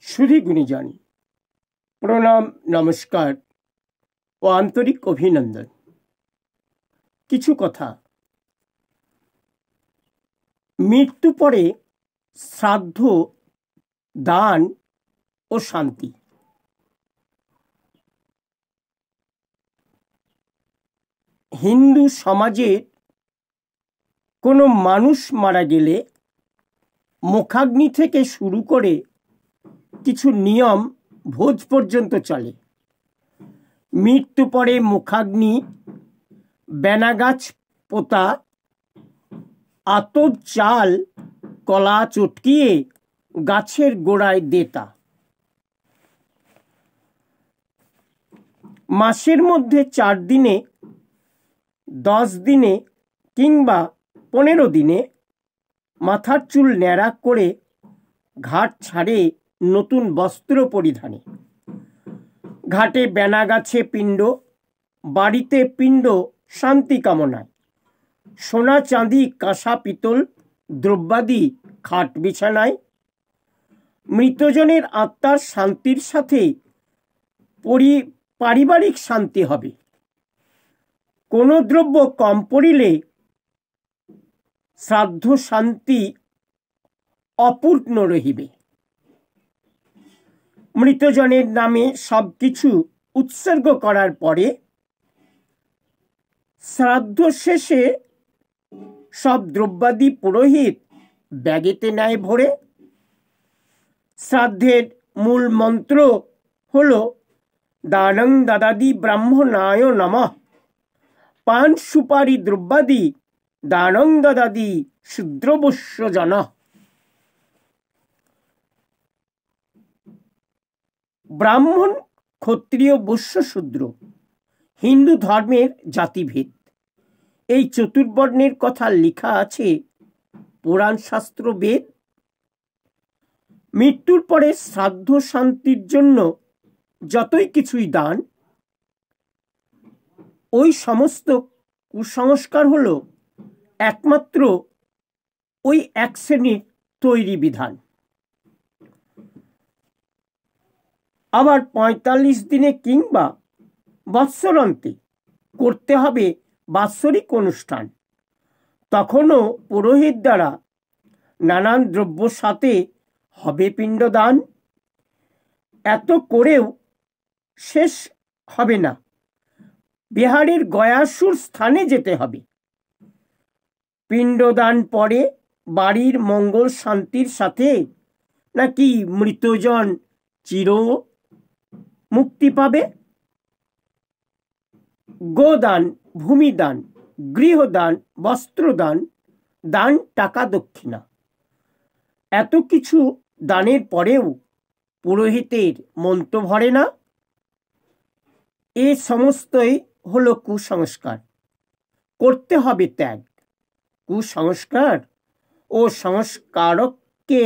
সুধী গুণীজন, প্রণাম, নমস্কার ও আন্তরিক অভিনন্দন। কিছু কথা। মৃত্যু পরে শ্রাদ্ধ, দান ও শান্তি। হিন্দু সমাজের কোনো মানুষ মারা গেলে মুখাগ্নি থেকে শুরু করে কিছু নিয়ম ভোজ পর্যন্ত চলে। মৃত্যু পরে মুখাগ্নি, বেনাগাছ পোতা, আতপ চাল, কলা চটকিয়ে গাছের গোড়ায় দেতা। মাসের মধ্যে 4 দিনে, 10 দিনে কিংবা 15 দিনে মাথার চুল ন্যাড়া করে ঘাট ছাড়ে নতুন বস্ত্র পরিধানে। ঘাটে বেনাগাছে পিণ্ড, বাড়িতে পিণ্ড শান্তি কামনায়। সোনা চাঁদি কাঁসা পিতল দ্রব্যাদি খাট বিছানায়। মৃতজনের আত্মার শান্তির সাথে পারিবারিক শান্তি হবে। কোনো দ্রব্য কম পড়িলে শ্রাদ্ধ শান্তি অপূর্ণ রহিবে। মৃতজনের নামে সবকিছু উৎসর্গ করার পরে শ্রাদ্ধ শেষে সব দ্রব্যাদি পুরোহিত ব্যাগেতে নেয় ভরে। শ্রাদ্ধের মূল মন্ত্র হল দানং দদাতি ব্রাহ্মণায় নমঃ। পান সুপারি দ্রব্যাদি দানং দদাতি শূদ্রবস্য জনঃ। ব্রাহ্মণ, ক্ষত্রিয়, বৈশ্য, শূদ্র হিন্দু ধর্মের জাতিভেদ। এই চতুর্বর্ণের কথা লেখা আছে পুরাণ শাস্ত্র বেদ। মৃত্যুর পরে শ্রাদ্ধ শান্তির জন্য যতই কিছুই দান, ওই সমস্ত কুসংস্কার হলো একমাত্র ওই এক শ্রেণীর তৈরি বিধান। আবার 45 দিনে কিংবা বৎসরান্তে করতে হবে বাৎসরিক অনুষ্ঠান। তখনও পুরোহিত দ্বারা নানান দ্রব্য সাথে হবে পিণ্ডদান। এত করেও শেষ হবে না, বিহারের গয়াসুর স্থানে যেতে হবে। পিণ্ডদান পরে বাড়ির মঙ্গল শান্তির সাথে নাকি মৃতজন চির মুক্তি পাবে। গোদান, ভূমিদান, গৃহদান, বস্ত্রদান, দান, টাকা দক্ষিণা, এত কিছু দানের পরেও পুরোহিতের মন তো ভরে না। এ সমস্তই হলো কুসংস্কার। করতে হবে ত্যাগ। কুসংস্কার ও সংস্কারককে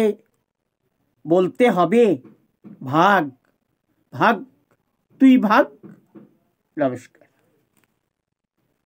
বলতে হবে ভাগ ভাগ, তুই ভাগ। নমস্কার।